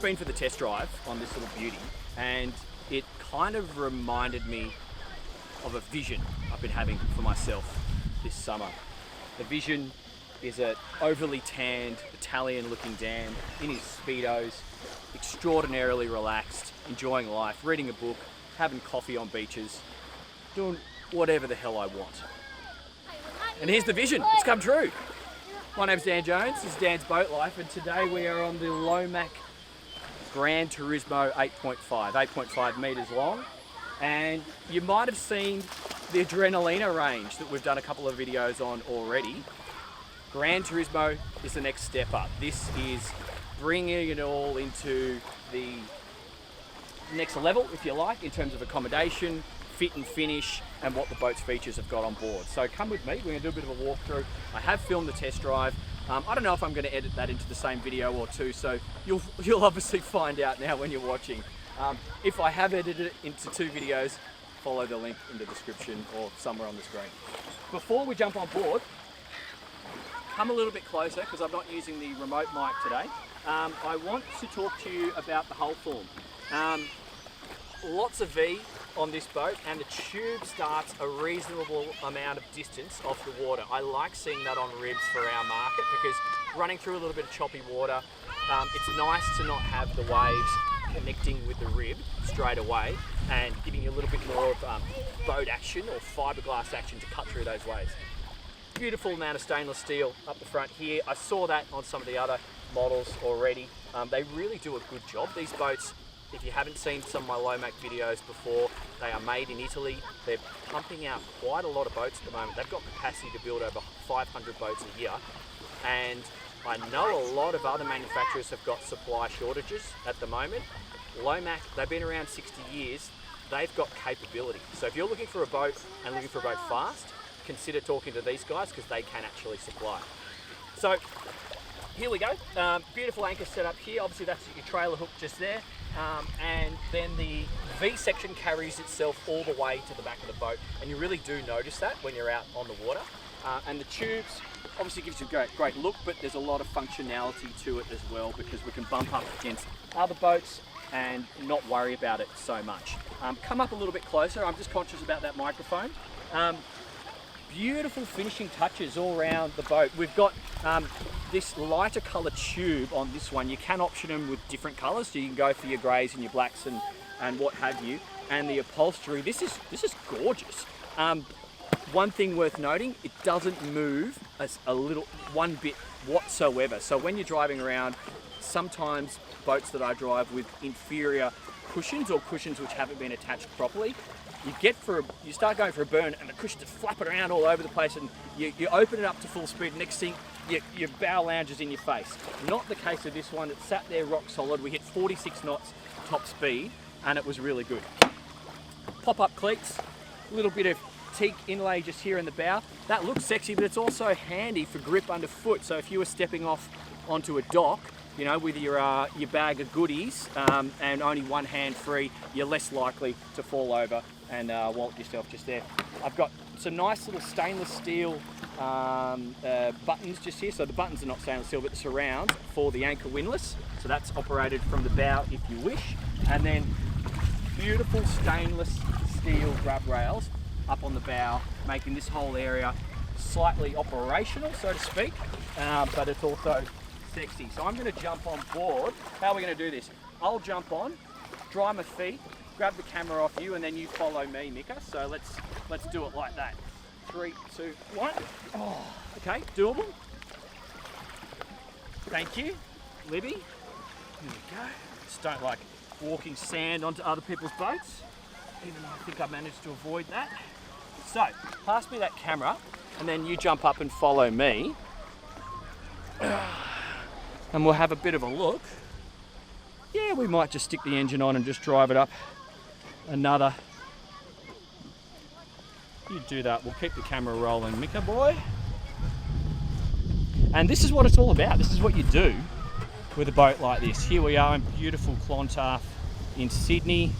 been for the test drive on this little beauty, and it kind of reminded me of a vision I've been having for myself this summer. The vision is an overly tanned Italian looking Dan in his Speedos, extraordinarily relaxed, enjoying life, reading a book, having coffee on beaches, doing whatever the hell I want. And here's the vision, it's come true. My name's Dan Jones, this is Dan's Boat Life, and today we are on the Lomac Grand Turismo 8.5 metres long. And you might have seen the Adrenalina range that we've done a couple of videos on already. Grand Turismo is the next step up. This is bringing it all into the next level, if you like, in terms of accommodation, fit and finish, and what the boat's features have got on board. So come with me, we're going to do a bit of a walkthrough. I have filmed the test drive. I don't know if I'm going to edit that into the same video or two, so you'll obviously find out now when you're watching. If I have edited it into two videos, follow the link in the description or somewhere on the screen. Before we jump on board, come a little bit closer because I'm not using the remote mic today. I want to talk to you about the hull form. Lots of V on this boat, and the tube starts a reasonable amount of distance off the water. I like seeing that on ribs for our market because running through a little bit of choppy water, it's nice to not have the waves connecting with the rib straight away and giving you a little bit more of boat action or fiberglass action to cut through those waves. Beautiful amount of stainless steel up the front here. I saw that on some of the other models already. They really do a good job. These boats, if you haven't seen some of my Lomac videos before, they are made in Italy. They're pumping out quite a lot of boats at the moment. They've got capacity to build over 500 boats a year. And I know a lot of other manufacturers have got supply shortages at the moment. Lomac, they've been around 60 years. They've got capability. So if you're looking for a boat and looking for a boat fast, consider talking to these guys because they can actually supply. So here we go. Beautiful anchor set up here. Obviously that's your trailer hook just there. And then the V section carries itself all the way to the back of the boat. And you really do notice that when you're out on the water. And the tubes obviously gives you a great look, but there's a lot of functionality to it as well because we can bump up against other boats and not worry about it so much. Come up a little bit closer. I'm just conscious about that microphone. Beautiful finishing touches all around the boat. We've got this lighter colour tube on this one. You can option them with different colours, so you can go for your greys and your blacks and what have you. And the upholstery, this is gorgeous. One thing worth noting, it doesn't move one bit whatsoever. So when you're driving around, sometimes boats that I drive with inferior cushions or cushions which haven't been attached properly, you start going for a burn and the cushions are flapping around all over the place, and you open it up to full speed, next thing your bow lounges in your face. Not the case of this one. It sat there rock solid. We hit 46 knots top speed and it was really good. Pop-up cleats, a little bit of teak inlay just here in the bow. That looks sexy, but it's also handy for grip underfoot. So if you were stepping off onto a dock, you know, with your bag of goodies and only one hand free, you're less likely to fall over and wallop yourself just there. I've got some nice little stainless steel buttons just here. So the buttons are not stainless steel, but the surrounds for the anchor windlass. So that's operated from the bow if you wish. And then beautiful stainless steel grab rails up on the bow, making this whole area slightly operational, so to speak, but it's also sexy. So I'm going to jump on board. How are we going to do this? I'll jump on, dry my feet, grab the camera off you, and then you follow me, Mika. So let's do it like that. 3, 2, 1. Oh, okay, doable. Thank you, Libby. Here we go. Just don't like walking sand onto other people's boats, even though I think I managed to avoid that. So, pass me that camera, and then you jump up and follow me. And we'll have a bit of a look. Yeah, we might just stick the engine on and just drive it up another. You do that, we'll keep the camera rolling, Mika boy. And this is what it's all about. This is what you do with a boat like this. Here we are in beautiful Clontarf in Sydney.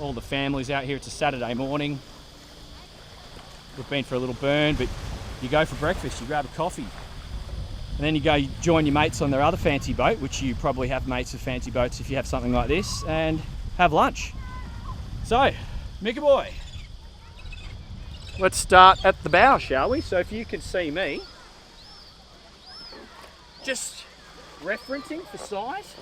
All the families out here. It's a Saturday morning. We've been for a little burn, but you go for breakfast, you grab a coffee, and then you go join your mates on their other fancy boat, which you probably have mates with fancy boats if you have something like this, and have lunch. So, Mickey boy, let's start at the bow, shall we? So if you can see me, just referencing for size,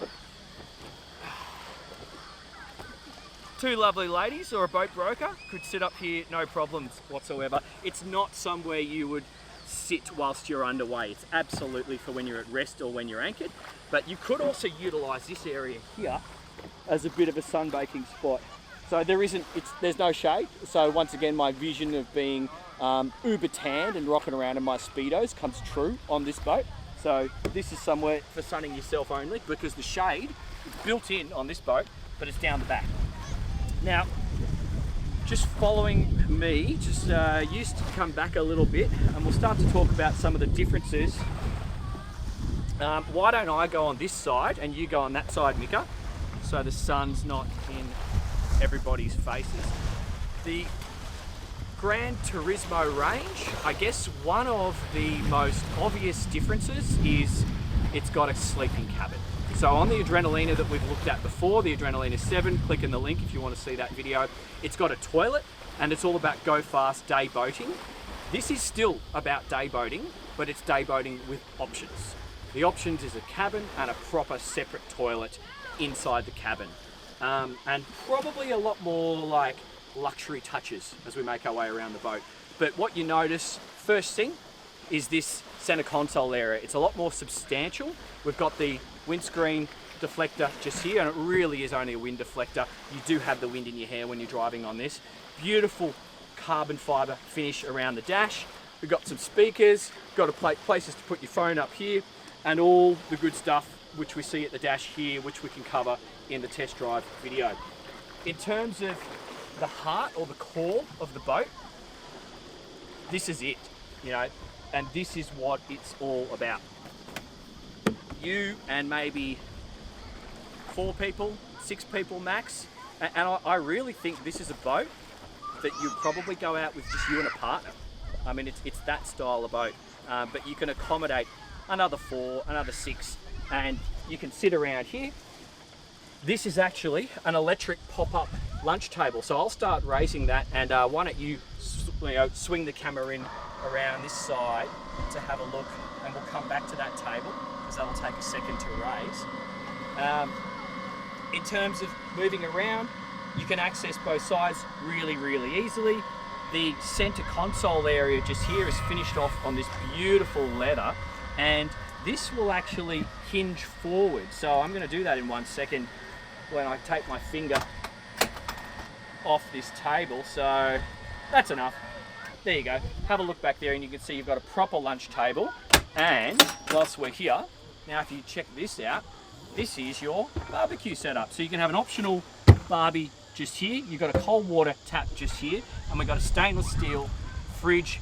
two lovely ladies or a boat broker could sit up here, no problems whatsoever. It's not somewhere you would sit whilst you're underway. It's absolutely for when you're at rest or when you're anchored. But you could also utilise this area here as a bit of a sunbaking spot. So there's no shade. So once again, my vision of being uber tanned and rocking around in my Speedos comes true on this boat. So this is somewhere for sunning yourself only, because the shade is built in on this boat, but it's down the back. Now, just following me, just used to come back a little bit, and we'll start to talk about some of the differences. Why don't I go on this side and you go on that side, Mika, so the sun's not in everybody's faces. The Grand Turismo range, I guess one of the most obvious differences is it's got a sleeping cabin. So on the Adrenalina that we've looked at before, the Adrenalina 7, click in the link if you want to see that video, it's got a toilet and it's all about go fast day boating. This is still about day boating, but it's day boating with options. The options is a cabin and a proper separate toilet inside the cabin. And probably a lot more like luxury touches as we make our way around the boat. But what you notice first thing is this center console area. It's a lot more substantial. We've got the windscreen deflector just here, and it really is only a wind deflector. You do have the wind in your hair when you're driving on this. Beautiful carbon fiber finish around the dash. We've got some speakers, got places to put your phone up here, and all the good stuff which we see at the dash here, which we can cover in the test drive video. In terms of the heart or the core of the boat, this is it, and this is what it's all about. You and maybe 4 people, 6 people max, and I really think this is a boat that you'd probably go out with just you and a partner. I mean, it's that style of boat, but you can accommodate another 4, another 6, and you can sit around here. This is actually an electric pop-up lunch table, so I'll start raising that, and why don't you swing the camera in around this side to have a look, and we'll come back to that table because that'll take a second to raise. In terms of moving around, you can access both sides really, really easily. The center console area just here is finished off on this beautiful leather, and this will actually hinge forward. So I'm going to do that in 1 second when I take my finger off this table. So that's enough. There you go. Have a look back there and you can see you've got a proper lunch table. And whilst we're here, now if you check this out, this is your barbecue setup. So you can have an optional barbie just here. You've got a cold water tap just here, and we've got a stainless steel fridge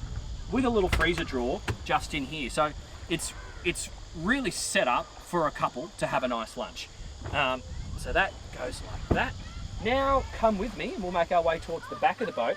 with a little freezer drawer just in here. So it's really set up for a couple to have a nice lunch. So that goes like that. Now come with me and we'll make our way towards the back of the boat.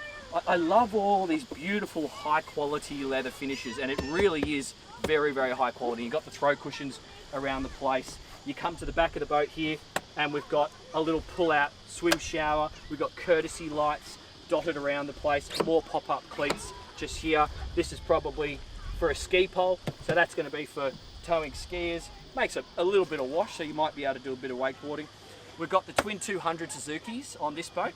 I love all these beautiful high quality leather finishes, and it really is very, very high quality. You've got the throw cushions around the place. You come to the back of the boat here and we've got a little pull out swim shower. We've got courtesy lights dotted around the place, more pop-up cleats just here. This is probably for a ski pole, so that's going to be for towing skiers. Makes a little bit of wash, so you might be able to do a bit of wakeboarding. We've got the twin 200 Suzukis on this boat.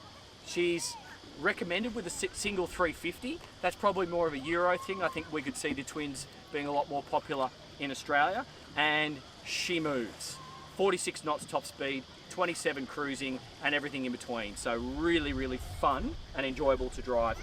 She's recommended with a single 350. That's probably more of a Euro thing. I think we could see the twins being a lot more popular in Australia. And she moves. 46 knots top speed, 27 cruising, and everything in between. So really, really fun and enjoyable to drive.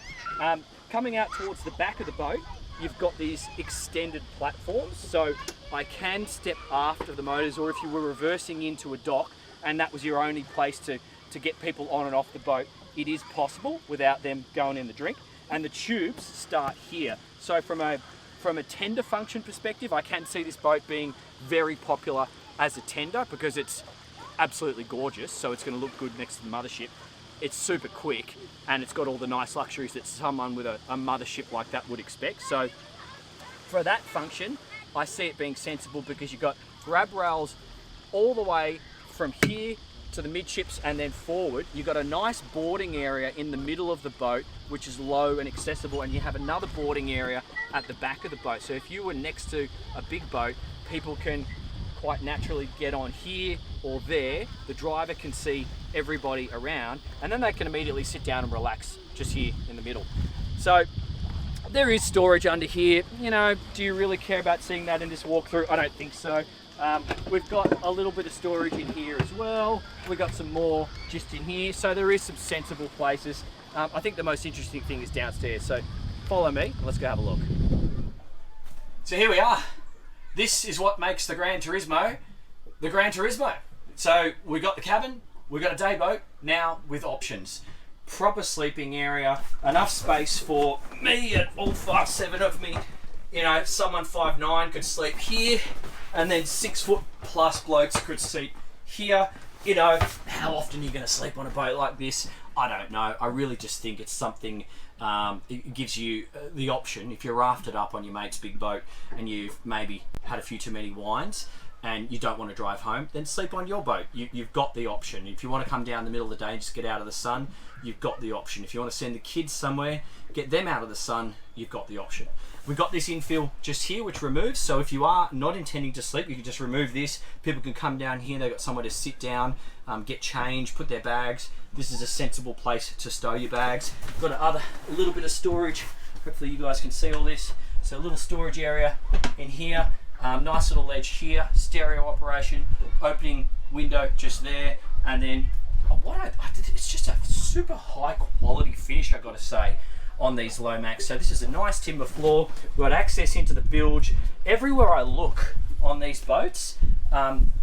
Coming out towards the back of the boat, you've got these extended platforms. So I can step aft of the motors, or if you were reversing into a dock and that was your only place to get people on and off the boat, it is possible without them going in the drink. And the tubes start here. So from a tender function perspective, I can see this boat being very popular as a tender because it's absolutely gorgeous. So it's going to look good next to the mothership. It's super quick and it's got all the nice luxuries that someone with a mothership like that would expect. So for that function, I see it being sensible because you've got grab rails all the way from here to the midships and then forward. You've got a nice boarding area in the middle of the boat, which is low and accessible, and you have another boarding area at the back of the boat. So if you were next to a big boat, people can quite naturally get on here or there. The driver can see everybody around, and then they can immediately sit down and relax just here in the middle. So there is storage under here. You know, do you really care about seeing that in this walkthrough? I don't think so. We've got a little bit of storage in here as well. We've got some more just in here. So there is some sensible places. I think the most interesting thing is downstairs. So follow me, let's go have a look. So here we are. This is what makes the Grand Turismo the Grand Turismo. So we've got the cabin, we've got a day boat, now with options. Proper sleeping area, enough space for me and all 5'7" of me. You know, someone 5'9" could sleep here, and then 6 foot plus blokes could sleep here. You know, how often are you going to sleep on a boat like this? I don't know. I really just think it's something, it gives you the option. If you're rafted up on your mate's big boat and you've maybe had a few too many wines and you don't want to drive home, then sleep on your boat. You've got the option. If you want to come down in the middle of the day and just get out of the sun, you've got the option. If you want to send the kids somewhere, get them out of the sun, you've got the option. We've got this infill just here, which removes. So if you are not intending to sleep, you can just remove this. People can come down here. They've got somewhere to sit down, get changed, put their bags. This is a sensible place to stow your bags. Got a little bit of storage. Hopefully you guys can see all this. So a little storage area in here. Nice little ledge here. Stereo operation. Opening window just there. And then it's just a super high quality finish, I got to say, on these Lomacs. So this is a nice timber floor. We've got access into the bilge. Everywhere I look on these boats,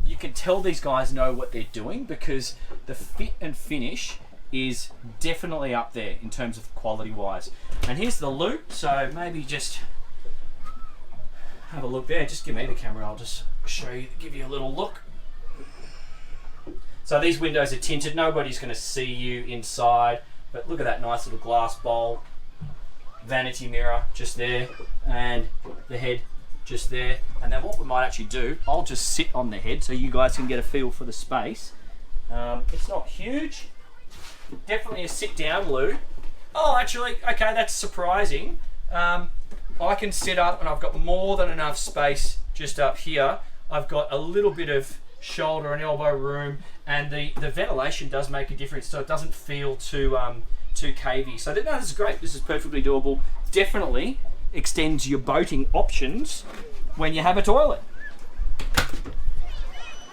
you can tell these guys know what they're doing because the fit and finish is definitely up there in terms of quality wise. And here's the loop, so maybe just have a look there. Just give me the camera, I'll just show you, give you a little look. So these windows are tinted, nobody's going to see you inside, but look at that nice little glass bowl. Vanity mirror just there, and the head just there. And then what we might actually do, I'll just sit on the head so you guys can get a feel for the space. It's not huge, definitely a sit down loo. Oh, actually, okay, that's surprising. I can sit up and I've got more than enough space just up here. I've got a little bit of shoulder and elbow room, and the ventilation does make a difference, so it doesn't feel too cavey. So no, this is great. This is perfectly doable. Definitely extends your boating options when you have a toilet.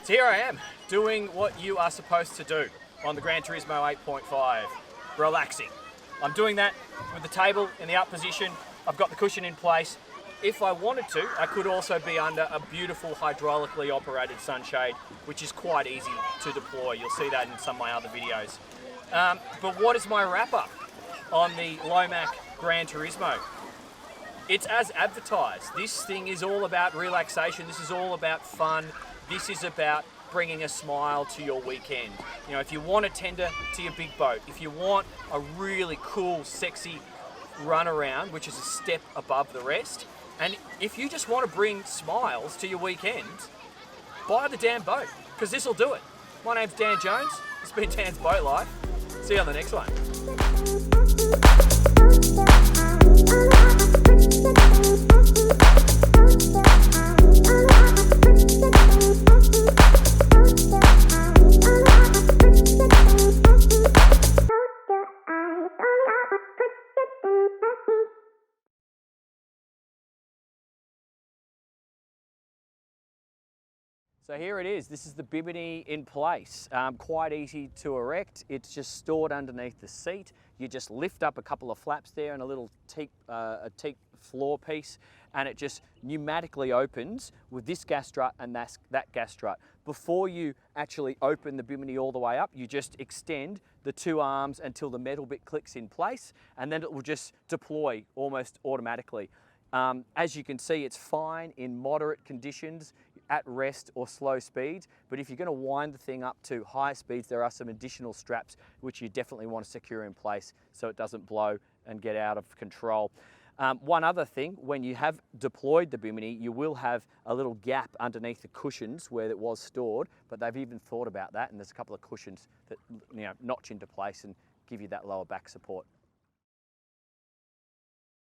So here I am doing what you are supposed to do on the Grand Turismo 8.5, relaxing. I'm doing that with the table in the up position. I've got the cushion in place. If I wanted to, I could also be under a beautiful hydraulically operated sunshade, which is quite easy to deploy. You'll see that in some of my other videos. But what is my wrap-up on the Lomac Grand Turismo? It's as advertised. This thing is all about relaxation. This is all about fun. This is about bringing a smile to your weekend. You know, if you want to tender to your big boat, if you want a really cool, sexy run around, which is a step above the rest, and if you just want to bring smiles to your weekend, buy the damn boat, because this will do it. My name's Dan Jones. It's been Dan's Boat Life. See you on the next one. So here it is. This is the Bimini in place. Quite easy to erect. It's just stored underneath the seat. You just lift up a couple of flaps there and a little teak floor piece, and it just pneumatically opens with this gas strut and that gas strut. Before you actually open the Bimini all the way up, you just extend the two arms until the metal bit clicks in place, and then it will just deploy almost automatically. As you can see, it's fine in moderate conditions, at rest or slow speeds, but if you're going to wind the thing up to high speeds, there are some additional straps which you definitely want to secure in place so it doesn't blow and get out of control. One other thing, when you have deployed the Bimini, you will have a little gap underneath the cushions where it was stored, but they've even thought about that, and there's a couple of cushions that notch into place and give you that lower back support.